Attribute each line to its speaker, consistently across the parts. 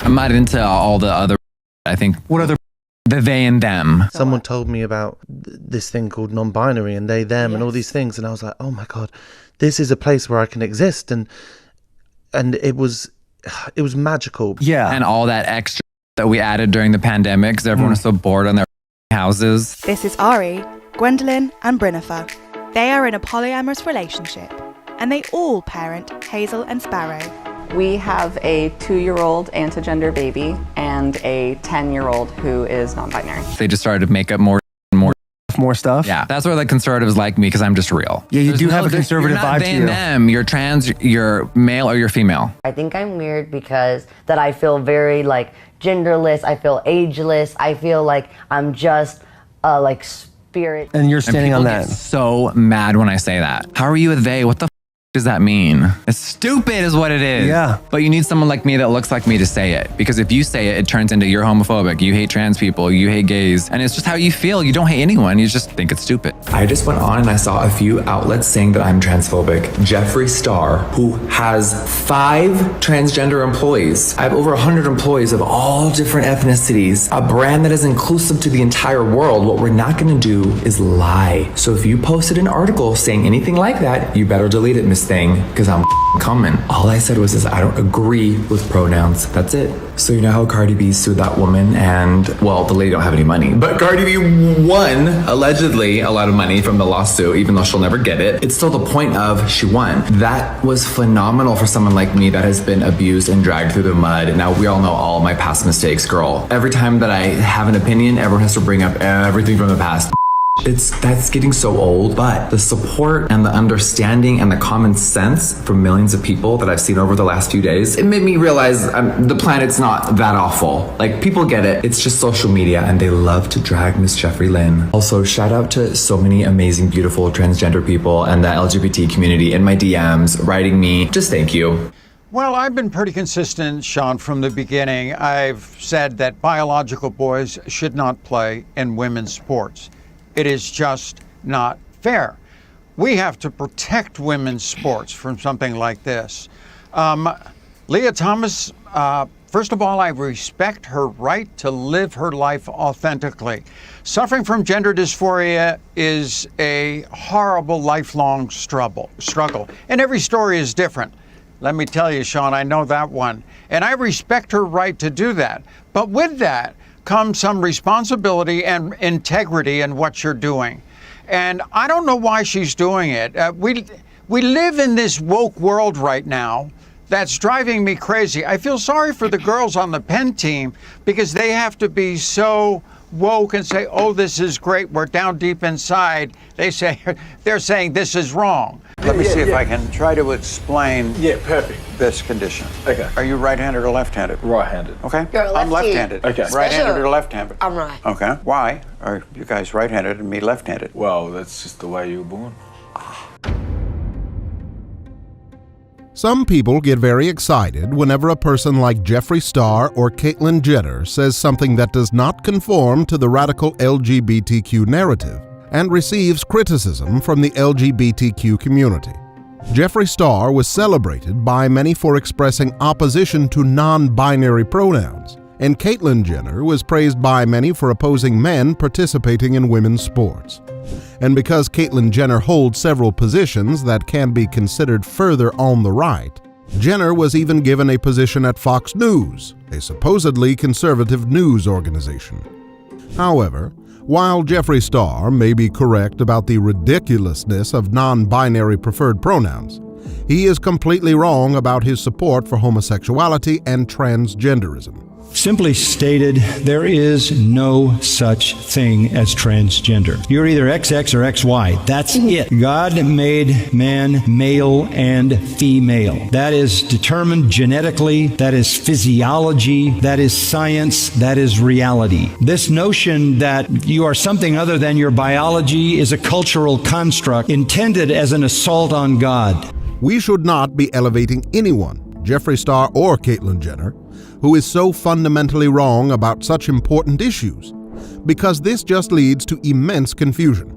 Speaker 1: I'm not into all the other, I think. What other? The they and them.
Speaker 2: Someone told me about this thing called non-binary and they, them, and all these things. And I was like, oh my God, this is a place where I can exist. And it was magical.
Speaker 1: Yeah. And all that extra that we added during the pandemic because everyone was so bored on their houses.
Speaker 3: This is Ari, Gwendolyn and Brynnifer. They are in a polyamorous relationship and they all parent Hazel and Sparrow.
Speaker 4: We have a 2-year-old anti-gender baby and a 10-year-old who is non-binary.
Speaker 1: They just started to make up more stuff. Yeah, that's where the conservatives like me because I'm just real.
Speaker 5: Yeah, you have a conservative vibe to you.
Speaker 1: You're not they and them. You're trans, you're male or you're female.
Speaker 6: I think I'm weird because that I feel very like genderless. I feel ageless. I feel like I'm just like spirit.
Speaker 5: And you're standing on that.
Speaker 1: Get so mad when I say that. How are you a they? What the does that mean? It's stupid is what it is.
Speaker 5: Yeah.
Speaker 1: But you need someone like me that looks like me to say it. Because if you say it, it turns into you're homophobic, you hate trans people, you hate gays. And it's just how you feel. You don't hate anyone. You just think it's stupid.
Speaker 7: I just went on and I saw a few outlets saying that I'm transphobic. Jefree Star, who has 5 transgender employees. I have over 100 employees of all different ethnicities. A brand that is inclusive to the entire world. What we're not gonna do is lie. So if you posted an article saying anything like that, you better delete it, Miss Thing, because I'm coming. All I said was I don't agree with pronouns. That's it. So you know how Cardi B sued that woman and, well, the lady don't have any money, but Cardi B won, allegedly, a lot of money from the lawsuit, even though she'll never get it. It's still the point of she won. That was phenomenal for someone like me that has been abused and dragged through the mud. And now we all know all my past mistakes, girl. Every time that I have an opinion, everyone has to bring up everything from the past. That's getting so old, but the support and the understanding and the common sense from millions of people that I've seen over the last few days, it made me realize the planet's not that awful. Like, people get it. It's just social media and they love to drag Miss Jefree Lynn. Also, shout out to so many amazing, beautiful transgender people and the LGBT community in my DMs writing me. Just thank you.
Speaker 8: Well, I've been pretty consistent, Sean, from the beginning. I've said that biological boys should not play in women's sports. It is just not fair. We have to protect women's sports from something like this. Lia Thomas, first of all, I respect her right to live her life authentically. Suffering from gender dysphoria is a horrible lifelong struggle, and every story is different. Let me tell you, Sean, I know that one. And I respect her right to do that. But with that comes some responsibility and integrity in what you're doing. And I don't know why she's doing it. We live in this woke world right now that's driving me crazy. I feel sorry for the girls on the Penn team because they have to be so woke and say, oh, this is great. We're down deep inside. They're saying this is wrong. Let me see if I can try to explain this condition. Okay. Are you right-handed or left-handed?
Speaker 9: Right-handed.
Speaker 8: Okay.
Speaker 6: You're
Speaker 8: I'm left-handed.
Speaker 9: Okay.
Speaker 8: Right-handed or left-handed?
Speaker 6: I'm right.
Speaker 8: Okay. Why are you guys right-handed and me left-handed?
Speaker 9: Well, that's just the way you were born.
Speaker 10: Some people get very excited whenever a person like Jefree Star or Caitlyn Jenner says something that does not conform to the radical LGBTQ narrative and receives criticism from the LGBTQ community. Jefree Star was celebrated by many for expressing opposition to non-binary pronouns, and Caitlyn Jenner was praised by many for opposing men participating in women's sports. And because Caitlyn Jenner holds several positions that can be considered further on the right, Jenner was even given a position at Fox News, a supposedly conservative news organization. However, while Jefree Star may be correct about the ridiculousness of non-binary preferred pronouns, he is completely wrong about his support for homosexuality and transgenderism.
Speaker 11: Simply stated, there is no such thing as transgender. You're either XX or XY. That's it. God made man male and female. That is determined genetically. That is physiology. That is science. That is reality. This notion that you are something other than your biology is a cultural construct intended as an assault on God.
Speaker 10: We should not be elevating anyone, Jefree Star or Caitlyn Jenner, who is so fundamentally wrong about such important issues, because this just leads to immense confusion.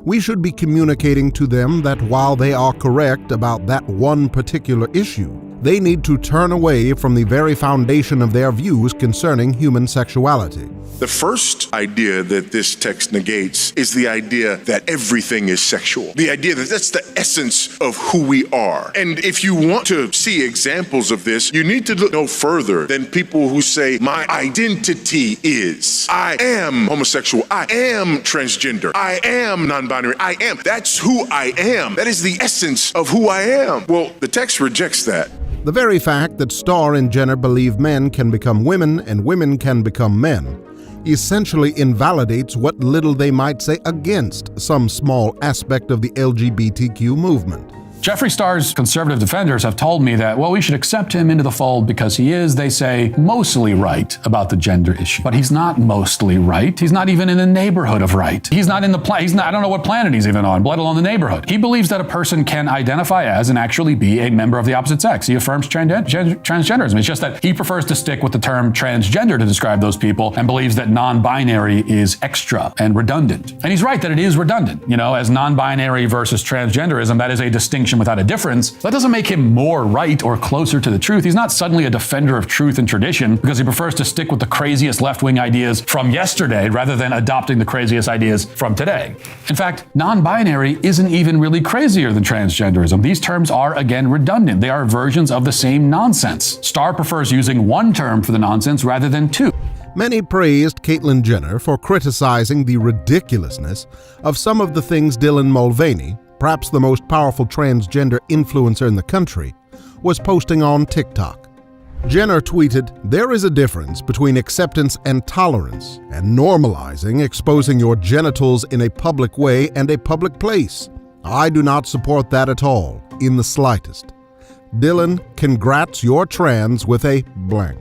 Speaker 10: We should be communicating to them that while they are correct about that one particular issue, they need to turn away from the very foundation of their views concerning human sexuality.
Speaker 12: The first idea that this text negates is the idea that everything is sexual. The idea that that's the essence of who we are. And if you want to see examples of this, you need to look no further than people who say, my identity is, I am homosexual, I am transgender, I am non-binary, I am. That's who I am. That is the essence of who I am. Well, the text rejects that.
Speaker 10: The very fact that Starr and Jenner believe men can become women and women can become men essentially invalidates what little they might say against some small aspect of the LGBTQ movement.
Speaker 13: Jefree Star's conservative defenders have told me that, well, we should accept him into the fold because he is, they say, mostly right about the gender issue. But he's not mostly right. He's not even in the neighborhood of right. He's not in the I don't know what planet he's even on, let alone the neighborhood. He believes that a person can identify as and actually be a member of the opposite sex. He affirms transgenderism. It's just that he prefers to stick with the term transgender to describe those people and believes that non-binary is extra and redundant. And he's right that it is redundant. You know, as non-binary versus transgenderism, that is a distinction without a difference. That doesn't make him more right or closer to the truth. He's not suddenly a defender of truth and tradition because he prefers to stick with the craziest left-wing ideas from yesterday rather than adopting the craziest ideas from today. In fact, non-binary isn't even really crazier than transgenderism. These terms are, again, redundant. They are versions of the same nonsense. Starr prefers using one term for the nonsense rather than two.
Speaker 10: Many praised Caitlyn Jenner for criticizing the ridiculousness of some of the things Dylan Mulvaney, perhaps the most powerful transgender influencer in the country, was posting on TikTok. Jenner tweeted, "There is a difference between acceptance and tolerance, and normalizing exposing your genitals in a public way and a public place. I do not support that at all, in the slightest. Dylan, congrats, you're trans with a blank."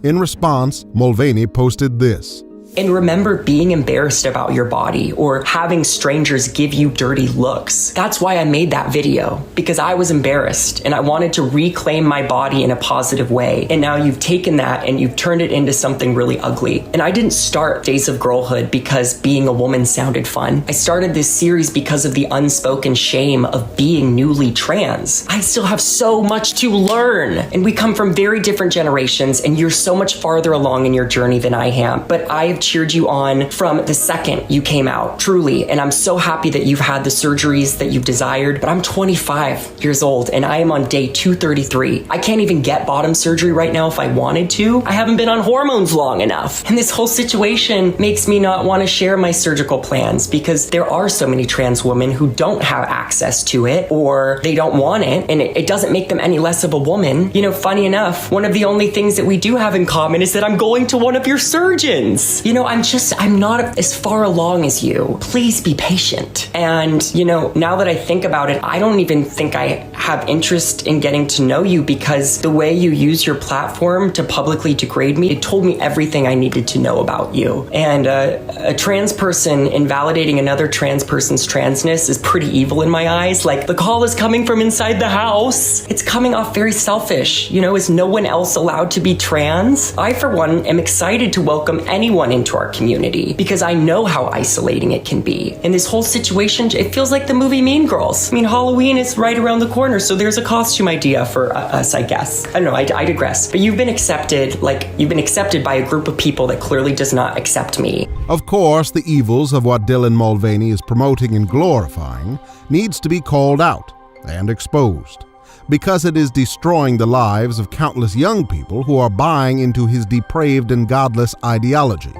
Speaker 10: In response, Mulvaney posted this.
Speaker 14: And remember being embarrassed about your body or having strangers give you dirty looks. That's why I made that video, because I was embarrassed and I wanted to reclaim my body in a positive way. And now you've taken that and you've turned it into something really ugly. And I didn't start Days of Girlhood because being a woman sounded fun. I started this series because of the unspoken shame of being newly trans. I still have so much to learn. And we come from very different generations and you're so much farther along in your journey than I am. But I've cheered you on from the second you came out, truly. And I'm so happy that you've had the surgeries that you've desired. But I'm 25 years old and I am on day 233. I can't even get bottom surgery right now if I wanted to. I haven't been on hormones long enough. And this whole situation makes me not want to share my surgical plans because there are so many trans women who don't have access to it or they don't want it. And it doesn't make them any less of a woman. You know, funny enough, one of the only things that we do have in common is that I'm going to one of your surgeons. You know, I'm not as far along as you. Please be patient. And, you know, now that I think about it, I don't even think I have interest in getting to know you because the way you use your platform to publicly degrade me, it told me everything I needed to know about you. And a trans person invalidating another trans person's transness is pretty evil in my eyes. Like, the call is coming from inside the house. It's coming off very selfish. You know, is no one else allowed to be trans? I, for one, am excited to welcome anyone into our community because I know how isolating it can be. And this whole situation, it feels like the movie Mean Girls. I mean, Halloween is right around the corner, so there's a costume idea for us, I guess. I don't know, I digress. But you've been accepted by a group of people that clearly does not accept me.
Speaker 10: Of course, the evils of what Dylan Mulvaney is promoting and glorifying needs to be called out and exposed, because it is destroying the lives of countless young people who are buying into his depraved and godless ideology.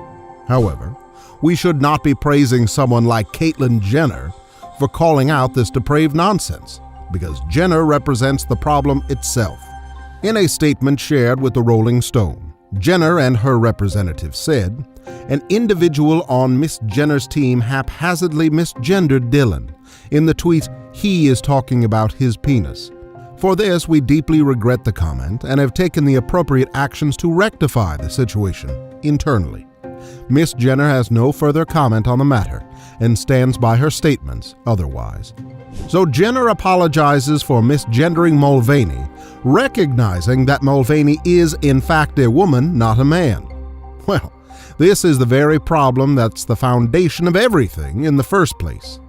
Speaker 10: However, we should not be praising someone like Caitlyn Jenner for calling out this depraved nonsense, because Jenner represents the problem itself. In a statement shared with the Rolling Stone, Jenner and her representative said, "An individual on Miss Jenner's team haphazardly misgendered Dylan. In the tweet, he is talking about his penis. For this, we deeply regret the comment and have taken the appropriate actions to rectify the situation internally." Miss Jenner has no further comment on the matter and stands by her statements otherwise. So Jenner apologizes for misgendering Mulvaney, recognizing that Mulvaney is in fact a woman, not a man. Well, this is the very problem that's the foundation of everything in the first place.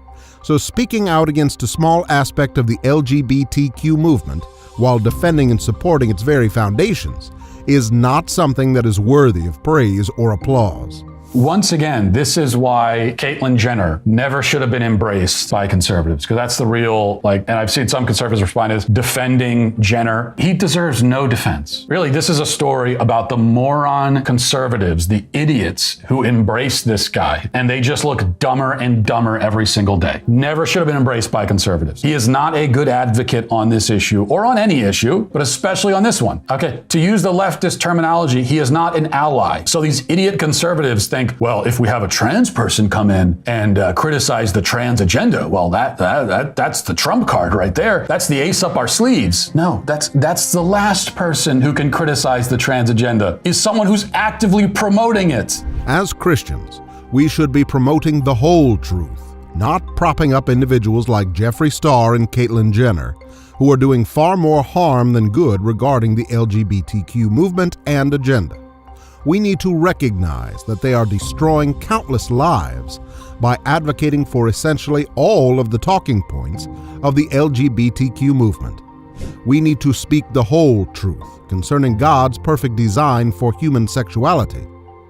Speaker 10: So speaking out against a small aspect of the LGBTQ movement while defending and supporting its very foundations, is not something that is worthy of praise or applause.
Speaker 13: Once again, this is why Caitlyn Jenner never should have been embraced by conservatives, because that's the real, and I've seen some conservatives respond as defending Jenner. He deserves no defense. Really, this is a story about the moron conservatives, the idiots who embrace this guy, and they just look dumber and dumber every single day. Never should have been embraced by conservatives. He is not a good advocate on this issue, or on any issue, but especially on this one. Okay, to use the leftist terminology, he is not an ally. So these idiot conservatives think, well, if we have a trans person come in and criticize the trans agenda, well, that's the trump card right there. That's the ace up our sleeves. No, that's the last person who can criticize the trans agenda, is someone who's actively promoting it.
Speaker 10: As Christians, we should be promoting the whole truth, not propping up individuals like Jefree Star and Caitlyn Jenner, who are doing far more harm than good regarding the LGBTQ movement and agenda. We need to recognize that they are destroying countless lives by advocating for essentially all of the talking points of the LGBTQ movement. We need to speak the whole truth concerning God's perfect design for human sexuality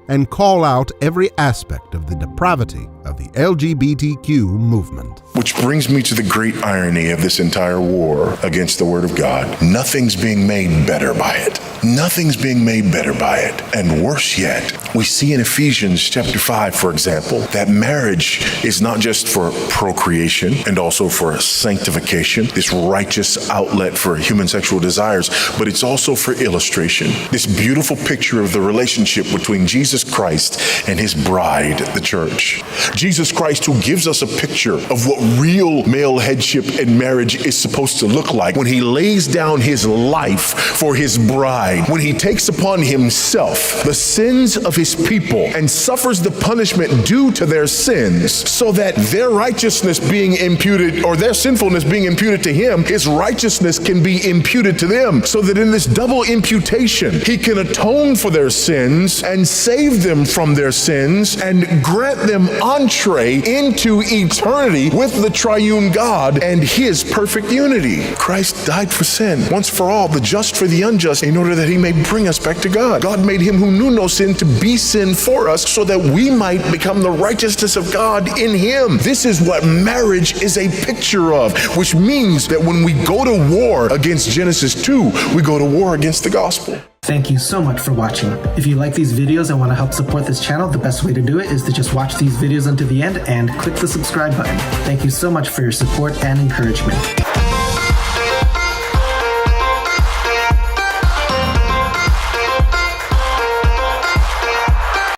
Speaker 10: and call out every aspect of the depravity of the LGBTQ movement.
Speaker 12: Which brings me to the great irony of this entire war against the Word of God. Nothing's being made better by it. Nothing's being made better by it. And worse yet, we see in Ephesians chapter 5, for example, that marriage is not just for procreation and also for sanctification, this righteous outlet for human sexual desires, but it's also for illustration. This beautiful picture of the relationship between Jesus Christ and his bride, the church. Jesus Christ, who gives us a picture of what real male headship and marriage is supposed to look like when he lays down his life for his bride, when he takes upon himself the sins of his people and suffers the punishment due to their sins, so that their righteousness being imputed, or their sinfulness being imputed to him, his righteousness can be imputed to them, so that in this double imputation, he can atone for their sins and save them from their sins and grant them entree into eternity with the triune God and his perfect unity. Christ died for sin, once for all, the just for the unjust, in order that he may bring us back to God. God made him who knew no sin to be sin for us, so that we might become the righteousness of God in him. This is what marriage is a picture of, which means that when we go to war against Genesis 2, we go to war against the gospel.
Speaker 15: Thank you so much for watching. If you like these videos and want to help support this channel, the best way to do it is to just watch these videos until the end and click the subscribe button. Thank you so much for your support and encouragement.